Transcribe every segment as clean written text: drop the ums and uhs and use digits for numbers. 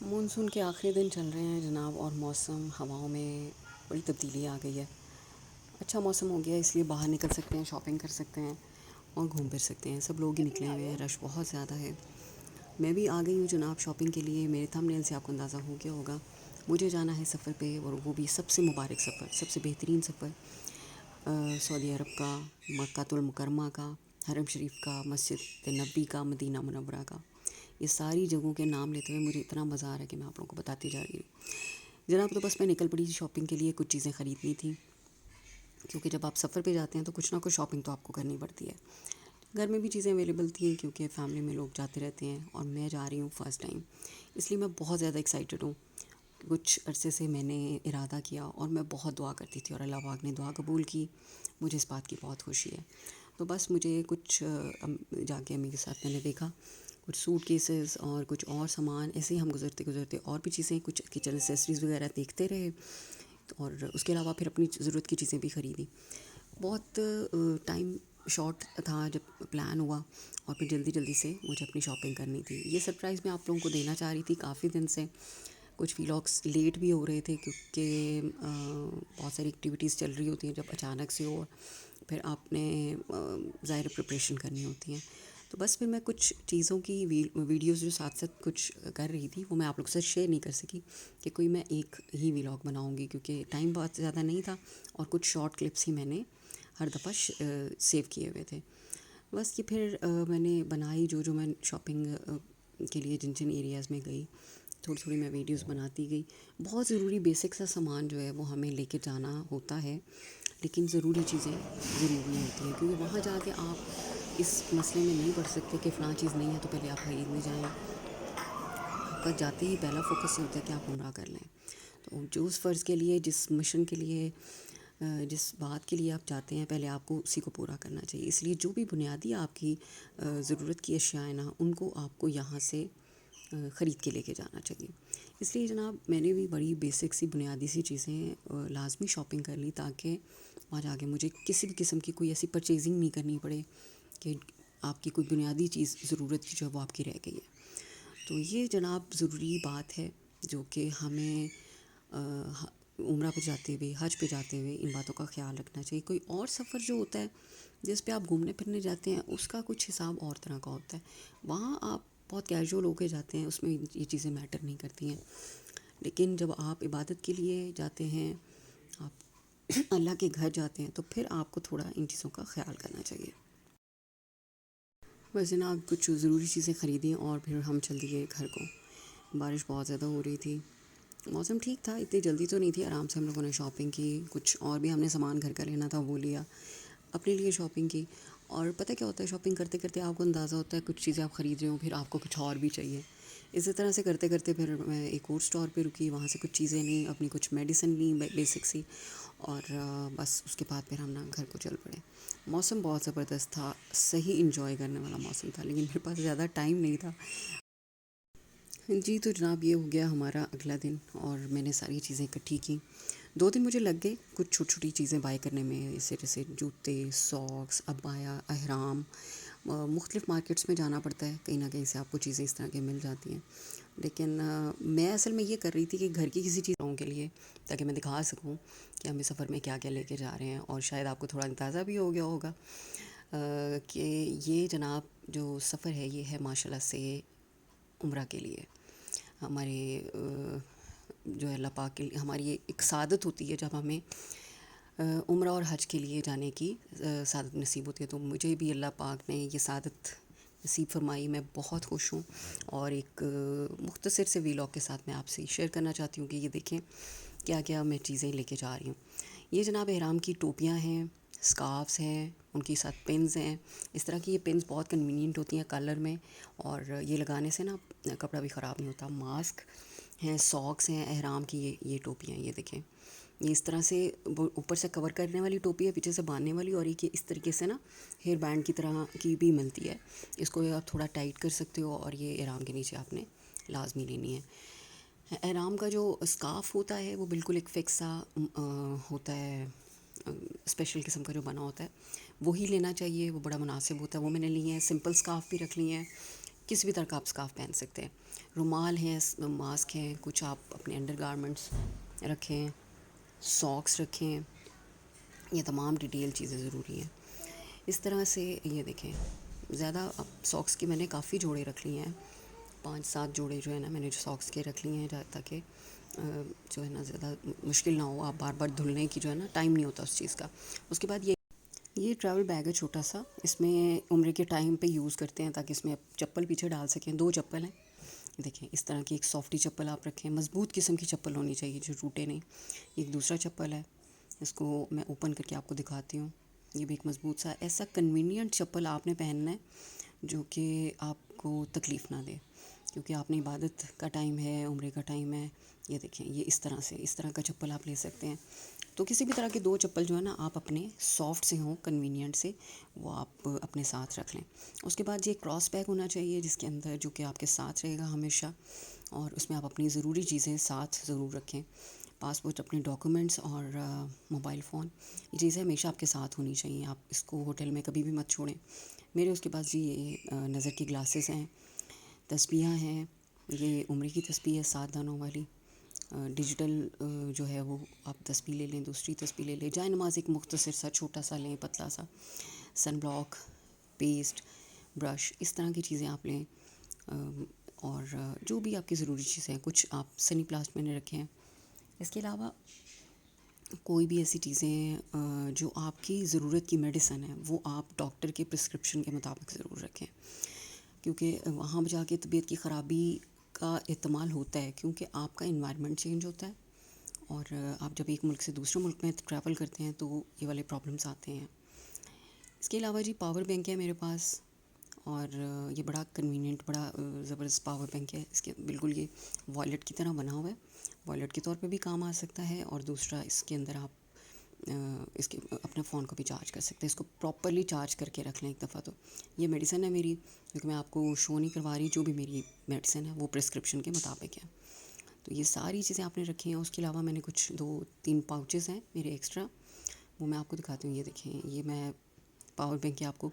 Monsoon کے آخری دن چل رہے ہیں جناب، اور موسم ہواؤں میں بڑی تبدیلی آ گئی ہے. اچھا موسم ہو گیا، اس لیے باہر نکل سکتے ہیں، شاپنگ کر سکتے ہیں اور گھوم پھر سکتے ہیں. سب لوگ ہی نکلے ہوئے ہیں، رش بہت زیادہ ہے. میں بھی آ گئی ہوں جناب شاپنگ کے لیے. میرے تھمبنیل سے آپ کو اندازہ ہو گیا ہوگا مجھے جانا ہے سفر پہ، اور وہ بھی سب سے مبارک سفر، سب سے بہترین سفر. سعودی عرب کا، مکہ المکرمہ کا، حرم شریف کا، مسجد نبی کا، مدینہ منورہ کا. یہ ساری جگہوں کے نام لیتے ہوئے مجھے اتنا مزہ آ رہا ہے کہ میں آپ لوگوں کو بتاتی جا رہی ہوں جناب. تو بس میں نکل پڑی شاپنگ کے لیے، کچھ چیزیں خریدنی تھیں، کیونکہ جب آپ سفر پہ جاتے ہیں تو کچھ نہ کچھ شاپنگ تو آپ کو کرنی پڑتی ہے. گھر میں بھی چیزیں اویلیبل تھیں کیونکہ فیملی میں لوگ جاتے رہتے ہیں، اور میں جا رہی ہوں فرسٹ ٹائم، اس لیے میں بہت زیادہ ایکسائٹیڈ ہوں. کچھ عرصے سے میں نے ارادہ کیا اور میں بہت دعا کرتی تھی، اور اللہ پاک نے دعا قبول کی. مجھے اس بات کی بہت خوشی ہے. تو بس مجھے کچھ جا کے امی کے ساتھ میں نے دیکھا کچھ سوٹ کیسز اور کچھ اور سامان. ایسے ہی ہم گزرتے گزرتے اور بھی چیزیں، کچھ کچن ایسیسریز وغیرہ دیکھتے رہے، اور اس کے علاوہ پھر اپنی ضرورت کی چیزیں بھی خریدیں. بہت ٹائم شارٹ تھا جب پلان ہوا، اور پھر جلدی جلدی سے مجھے اپنی شاپنگ کرنی تھی. یہ سرپرائز میں آپ لوگوں کو دینا چاہ رہی تھی کافی دن سے. کچھ ویلاگس لیٹ بھی ہو رہے تھے کیونکہ بہت ساری ایکٹیویٹیز چل رہی ہوتی ہیں جب اچانک سے ہو، پھر آپ نے ظاہر پریپریشن کرنی ہوتی ہیں. تو بس پھر میں کچھ چیزوں کی ویڈیوز جو ساتھ ساتھ کچھ کر رہی تھی وہ میں آپ لوگ سے شیئر نہیں کر سکی کہ کوئی میں ایک ہی ویلاگ بناؤں گی، کیونکہ ٹائم بہت زیادہ نہیں تھا، اور کچھ شارٹ کلپس ہی میں نے ہر دفعہ سیو کیے ہوئے تھے. بس یہ پھر میں نے بنائی جو میں شاپنگ کے لیے جن جن ایریاز میں گئی، تھوڑی تھوڑی میں ویڈیوز بناتی گئی. بہت ضروری بیسک سا سامان جو ہے وہ ہمیں لے کے جانا ہوتا ہے، لیکن ضروری چیزیں ضروری ہوتی ہیں، کیونکہ وہاں جا کے آپ اس مسئلے میں نہیں پڑ سکتے کہ فلاں چیز نہیں ہے تو پہلے آپ خریدنے جائیں. آپ کا جاتے ہی پہلا فوکس یہ ہوتا ہے کہ آپ عمرہ کر لیں. تو جو اس فرض کے لیے، جس مشن کے لیے، جس بات کے لیے آپ جاتے ہیں، پہلے آپ کو اسی کو پورا کرنا چاہیے. اس لیے جو بھی بنیادی آپ کی ضرورت کی اشیاء ہیں نا، ان کو آپ کو یہاں سے خرید کے لے کے جانا چاہیے. اس لیے جناب میں نے بھی بڑی بیسک سی بنیادی سی چیزیں لازمی شاپنگ کر لی، تاکہ وہاں جا کے مجھے کسی بھی قسم کی کوئی ایسی پرچیزنگ نہیں کرنی پڑے کہ آپ کی کوئی بنیادی چیز ضرورت کی جو ہے وہ آپ کی رہ گئی ہے. تو یہ جناب ضروری بات ہے جو کہ ہمیں عمرہ پہ جاتے ہوئے، حج پہ جاتے ہوئے ان باتوں کا خیال رکھنا چاہیے. کوئی اور سفر جو ہوتا ہے جس پہ آپ گھومنے پھرنے جاتے ہیں، اس کا کچھ حساب اور طرح کا ہوتا ہے. وہاں آپ بہت کیجول ہو کے جاتے ہیں، اس میں یہ چیزیں میٹر نہیں کرتی ہیں. لیکن جب آپ عبادت کے لیے جاتے ہیں، آپ اللہ کے گھر جاتے ہیں، تو پھر آپ کو تھوڑا ان چیزوں کا خیال کرنا چاہیے. بس جناب کچھ ضروری چیزیں خریدیں اور پھر ہم چل دیے گھر کو. بارش بہت زیادہ ہو رہی تھی، موسم ٹھیک تھا، اتنی جلدی تو نہیں تھی. آرام سے ہم لوگوں نے شاپنگ کی، کچھ اور بھی ہم نے سامان گھر کا لینا تھا وہ لیا، اپنے لیے شاپنگ کی. اور پتہ کیا ہوتا ہے، شاپنگ کرتے کرتے آپ کو اندازہ ہوتا ہے کچھ چیزیں آپ خرید رہے ہوں، پھر آپ کو کچھ اور بھی چاہیے. اسی طرح سے کرتے کرتے پھر میں ایک اور اسٹور پہ رکی، وہاں سے کچھ چیزیں لیں، اپنی کچھ میڈیسن لیں بیسک سی، اور بس اس کے بعد پھر ہم نا گھر کو چل پڑے. موسم بہت زبردست تھا، صحیح انجوائے کرنے والا موسم تھا، لیکن میرے پاس زیادہ ٹائم نہیں تھا. جی تو جناب یہ ہو گیا ہمارا اگلا دن، اور میں نے ساری چیزیں اکٹھی کیں. 2 دن مجھے لگ گئے کچھ چھوٹی چھوٹی چیزیں بائی کرنے میں، جیسے جوتے، ساکس، عبایا، احرام. مختلف مارکیٹس میں جانا پڑتا ہے، کہیں نہ کہیں سے آپ کو چیزیں اس طرح کی مل جاتی ہیں. لیکن میں اصل میں یہ کر رہی تھی کہ گھر کی کسی چیزوں کے لیے، تاکہ میں دکھا سکوں کہ ہم اس سفر میں کیا کیا لے کے جا رہے ہیں. اور شاید آپ کو تھوڑا اندازہ بھی ہو گیا ہوگا کہ یہ جناب جو سفر ہے یہ ہے ماشاء اللہ سے عمرہ کے لیے. ہمارے جو ہے اللہ پاک کے لیے ہماری ایک سعادت ہوتی ہے جب ہمیں عمرہ اور حج کے لیے جانے کی سعادت نصیب ہوتی ہے. تو مجھے بھی اللہ پاک نے یہ سعادت نصیب فرمائی. میں بہت خوش ہوں، اور ایک مختصر سے ویلاگ کے ساتھ میں آپ سے شیئر کرنا چاہتی ہوں کہ یہ دیکھیں کیا کیا میں چیزیں لے کے جا رہی ہوں. یہ جناب احرام کی ٹوپیاں ہیں، اسکارفس ہیں، ان کے ساتھ پنز ہیں. اس طرح کی یہ پنز بہت کنوینئنٹ ہوتی ہیں کلر میں، اور یہ لگانے سے نا کپڑا بھی خراب نہیں ہوتا. ماسک ہیں، ساکس ہیں، احرام کی یہ ٹوپیاں ہیں. یہ دیکھیں، یہ اس طرح سے اوپر سے کور کرنے والی ٹوپی ہے، پیچھے سے باندھنے والی، اور ایک اس طریقے سے نا ہیئر بینڈ کی طرح کی بھی ملتی ہے. اس کو آپ تھوڑا ٹائٹ کر سکتے ہو، اور یہ احرام کے نیچے آپ نے لازمی لینی ہے. احرام کا جو اسکارف ہوتا ہے وہ بالکل ایک فکس سا ہوتا ہے، اسپیشل قسم کا جو بنا ہوتا ہے، وہی لینا چاہیے، وہ بڑا مناسب ہوتا ہے. وہ میں نے لی ہیں. سمپل اسکارف بھی رکھ لی ہیں، کسی بھی طرح کا آپ اسکارف پہن سکتے ہیں. رومال ہیں, ماسک ہیں, کچھ آپ اپنے انڈر گارمنٹس رکھیں, ساکس رکھیں, یہ تمام ڈیٹیل چیزیں ضروری ہیں. اس طرح سے یہ دیکھیں, زیادہ اب ساکس کی میں نے کافی جوڑے رکھ لی ہیں, 5-7 جوڑے جو ہے نا میں نے جو ساکس کے رکھ لیے ہیں, تاکہ جو ہے نا زیادہ مشکل نہ ہو. آپ بار بار دھلنے کی جو ہے نا ٹائم نہیں ہوتا اس چیز کا. اس کے بعد یہ ٹریول بیگ ہے چھوٹا سا, اس میں عمرے کے ٹائم پہ یوز کرتے ہیں تاکہ اس میں آپ چپل پیچھے ڈال سکیں. 2 چپل ہیں دیکھیں, اس طرح کی ایک سافٹی چپل آپ رکھیں, مضبوط قسم کی چپل ہونی چاہیے جو ٹوٹے نہیں. ایک دوسرا چپل ہے, اس کو میں اوپن کر کے آپ کو دکھاتی ہوں. یہ بھی ایک مضبوط سا ایسا کنوینئنٹ چپل آپ نے پہننا ہے جو کہ آپ کو تکلیف نہ دے, کیونکہ آپ نے عبادت کا ٹائم ہے, عمرے کا ٹائم ہے. یہ دیکھیں, یہ اس طرح کا چپل آپ لے سکتے ہیں. تو کسی بھی طرح کے 2 چپل جو ہے نا آپ اپنے سافٹ سے ہوں, کنوینئنٹ سے, وہ آپ اپنے ساتھ رکھ لیں. اس کے بعد یہ کراس بیگ ہونا چاہیے جس کے اندر, جو کہ آپ کے ساتھ رہے گا ہمیشہ, اور اس میں آپ اپنی ضروری چیزیں ساتھ ضرور رکھیں. پاسپورٹ, اپنے ڈاکومنٹس اور موبائل فون, یہ چیزیں ہمیشہ آپ کے ساتھ ہونی چاہیے. آپ اس کو ہوٹل میں کبھی بھی مت چھوڑیں. میرے اس کے پاس جی یہ نظر کی گلاسز ہیں, تسبیحاں ہیں, یہ عمرے کی تسبیح ہے 7 دانوں والی. ڈیجیٹل جو ہے وہ آپ تسبیح لے لیں, دوسری تسبیح لے لیں. جائے نماز ایک مختصر سا چھوٹا سا لیں, پتلا سا. سن بلاک, پیسٹ, برش, اس طرح کی چیزیں آپ لیں. اور جو بھی آپ کی ضروری چیزیں ہیں, کچھ آپ سنی پلاسٹ میں نے رکھے ہیں. اس کے علاوہ کوئی بھی ایسی چیزیں جو آپ کی ضرورت کی میڈیسن ہے وہ آپ ڈاکٹر کے پرسکرپشن کے مطابق ضرور رکھیں, کیونکہ وہاں جا کے طبیعت کی خرابی کا احتمال ہوتا ہے, کیونکہ آپ کا انوائرمنٹ چینج ہوتا ہے, اور آپ جب ایک ملک سے دوسرے ملک میں ٹریول کرتے ہیں تو یہ والے پرابلمس آتے ہیں. اس کے علاوہ جی پاور بینک ہے میرے پاس, اور یہ بڑا کنوینئنٹ, بڑا زبردست پاور بینک ہے. اس کے بالکل یہ والیٹ کی طرح بنا ہوا ہے, والیٹ کے طور پہ بھی کام آ سکتا ہے, اور دوسرا اس کے اندر آپ اس کے اپنے فون کو بھی چارج کر سکتے ہیں. اس کو پراپرلی چارج کر کے رکھ لیں ایک دفعہ. تو یہ میڈیسن ہے میری, کیونکہ میں آپ کو شو نہیں کروا رہی, جو بھی میری میڈیسن ہے وہ پرسکرپشن کے مطابق ہے. تو یہ ساری چیزیں آپ نے رکھی ہیں. اس کے علاوہ میں نے کچھ 2-3 پاؤچز ہیں میرے ایکسٹرا, وہ میں آپ کو دکھاتی ہوں. یہ دیکھیں, یہ میں پاور بینک کی آپ کو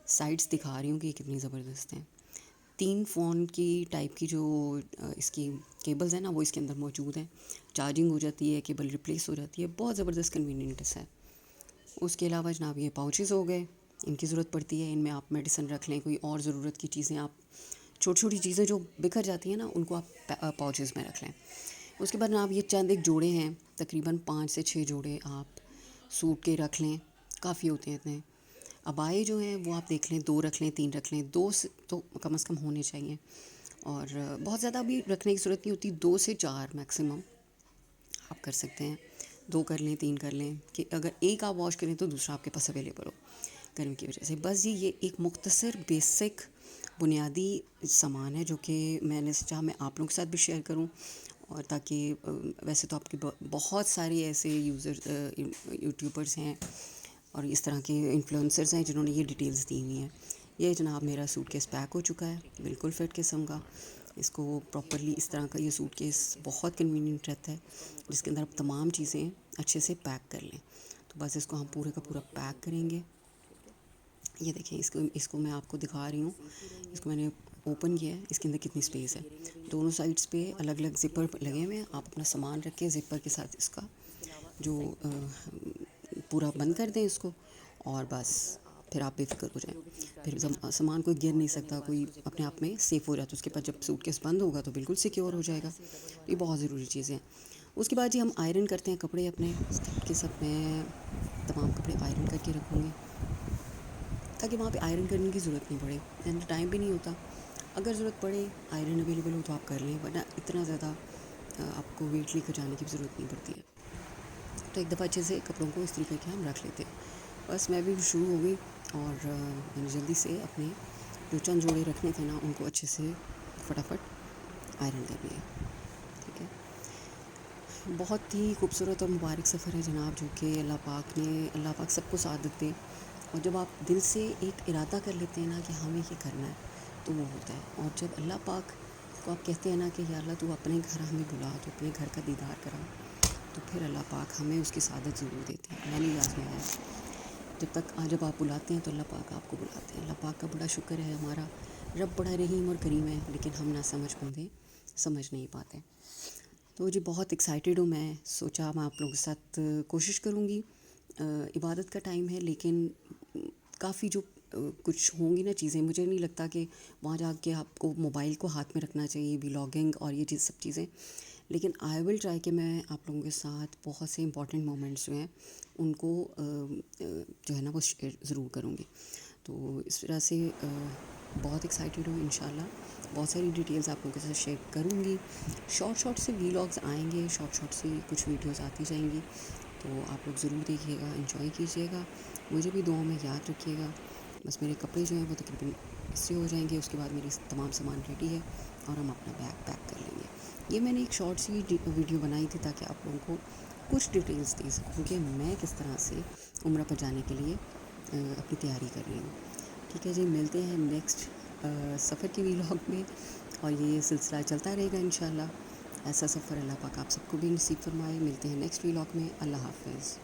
سائڈس دکھا رہی ہوں کہ یہ کتنی زبردست ہیں. 3 فون کی ٹائپ کی جو اس کی کیبلز ہیں نا وہ اس کے اندر موجود ہیں. چارجنگ ہو جاتی ہے, کیبل ریپلیس ہو جاتی ہے, بہت زبردست کنوینئنٹس ہے. اس کے علاوہ جناب یہ پاؤچز ہو گئے, ان کی ضرورت پڑتی ہے, ان میں آپ میڈیسن رکھ لیں. کوئی اور ضرورت کی چیزیں, آپ چھوٹی چھوٹی چیزیں جو بکھر جاتی ہیں نا, ان کو آپ پاؤچز میں رکھ لیں. اس کے بعد جناب یہ چند ایک جوڑے ہیں, تقریباً 5 سے 6 جوڑے آپ سوٹ کے رکھ لیں, کافی ہوتے ہیں اتنے. ابائے جو ہیں وہ آپ دیکھ لیں, 2 رکھ لیں, 3 رکھ لیں, 2 سے تو کم از کم ہونے چاہیے. اور بہت زیادہ بھی رکھنے کی ضرورت نہیں ہوتی, 2 سے 4 میکسیمم آپ کر سکتے ہیں. 2 کر لیں, 3 کر لیں, کہ اگر ایک آپ واش کریں تو دوسرا آپ کے پاس اویلیبل ہو گرمی کی وجہ سے. بس جی یہ ایک مختصر بیسک بنیادی سامان ہے جو کہ میں نے چاہا میں آپ لوگوں کے ساتھ بھی شیئر کروں, اور تاکہ ویسے تو آپ کے بہت سارے ایسے یوٹیوبرز ہیں اور اس طرح کے انفلوئنسرز ہیں جنہوں نے یہ ڈیٹیلز دی ہوئی ہیں. یہ جناب میرا سوٹ کیس پیک ہو چکا ہے, بالکل فٹ قسم کا. اس کو پراپرلی اس طرح کا یہ سوٹ کیس بہت کنوینئنٹ رہتا ہے, جس کے اندر آپ تمام چیزیں اچھے سے پیک کر لیں. تو بس اس کو ہم پورے کا پورا پیک کریں گے. یہ دیکھیں, اس کو میں آپ کو دکھا رہی ہوں. اس کو میں نے اوپن کیا ہے, اس کے اندر کتنی اسپیس ہے. دونوں سائڈس پہ الگ الگ زپر لگے ہوئے ہیں. آپ اپنا سامان رکھیں زپر کے ساتھ, اس کا جو پورا بند کر دیں اس کو, اور بس پھر آپ بے فکر ہو جائیں. پھر سامان کوئی گر نہیں سکتا, کوئی اپنے آپ میں سیف ہو جاتا ہے. اس کے بعد جب سوٹ کیس بند ہوگا تو بالکل سیکیور ہو جائے گا. یہ بہت ضروری چیزیں ہیں. اس کے بعد جی ہم آئرن کرتے ہیں کپڑے اپنے کے سب. میں تمام کپڑے آئرن کر کے رکھوں گی تاکہ وہاں پہ آئرن کرنے کی ضرورت نہیں پڑے, اینڈ ٹائم بھی نہیں ہوتا. اگر ضرورت پڑے آئرن اویلیبل ہو تو آپ کر لیں, ورنہ اتنا زیادہ آپ کو ویٹ لے کر جانے کی ضرورت نہیں پڑتی ہے. تو ایک دفعہ اچھے سے کپڑوں کو استری کر کے ہم رکھ لیتے ہیں. بس میں بھی شروع ہو گئی, اور میں نے جلدی سے اپنے جو چند جوڑے رکھنے تھے نا ان کو اچھے سے فٹافٹ آئرن کر لیے. ٹھیک ہے, بہت ہی خوبصورت اور مبارک سفر ہے جناب, جو کہ اللہ پاک سب کو سعادت دے. اور جب آپ دل سے ایک ارادہ کر لیتے ہیں نا کہ ہمیں یہ کرنا ہے تو وہ ہوتا ہے. اور جب اللہ پاک کو آپ کہتے ہیں نا کہ یا اللہ تو اپنے گھر ہمیں بلا, تو اپنے گھر کا دیدار کرا, تو پھر اللہ پاک ہمیں اس کی سعادت ضرور دیتے ہیں. میں نے یہ آزمایا ہے, جب آپ بلاتے ہیں تو اللہ پاک آپ کو بلاتے ہیں. اللہ پاک کا بڑا شکر ہے ہمارا رب بڑا رحیم اور کریم ہے، لیکن ہم نہ سمجھ بندے سمجھ نہیں پاتے. تو جی بہت ایکسائٹیڈ ہوں میں. سوچا میں آپ لوگوں کے ساتھ کوشش کروں گی. عبادت کا ٹائم ہے، لیکن کافی جو کچھ ہوں گی نا چیزیں، مجھے نہیں لگتا کہ وہاں جا کے آپ کو موبائل کو ہاتھ میں رکھنا چاہیے، ولاگنگ اور یہ چیز سب چیزیں. لیکن آئی ول ٹرائی کہ میں آپ لوگوں کے ساتھ بہت سے امپورٹنٹ مومنٹس جو ہیں ان کو جو ہے نا وہ شیئر ضرور کروں گی. تو اس طرح سے بہت ایکسائٹیڈ ہوں. انشاءاللہ بہت ساری ڈیٹیلز آپ لوگوں کے ساتھ شیئر کروں گی. شارٹ سے ویلاگز آئیں گے، شارٹ سے کچھ ویڈیوز آتی جائیں گی. تو آپ لوگ ضرور دیکھیے گا، انجوائے کیجیے گا. مجھے بھی دعاؤں میں یاد رکھیے گا. بس میرے کپڑے جو ہیں وہ تقریباً اس سے ہو جائیں گے. اس کے بعد میری تمام سامان ریڈی ہے اور ہم اپنا بیگ پیک کر لیں گے. یہ میں نے ایک شارٹ سی ویڈیو بنائی تھی تاکہ آپ لوگوں کو کچھ ڈیٹیلز دے سکوں کہ میں کس طرح سے عمرہ پر جانے کے لیے اپنی تیاری کر رہی ہوں. ٹھیک ہے جی، ملتے ہیں نیکسٹ سفر کے ویلاگ میں، اور یہ سلسلہ چلتا رہے گا انشاءاللہ. ایسا سفر اللہ پاک آپ سب کو بھی نصیب فرمائے. ملتے ہیں نیکسٹ ویلاگ میں. اللہ حافظ.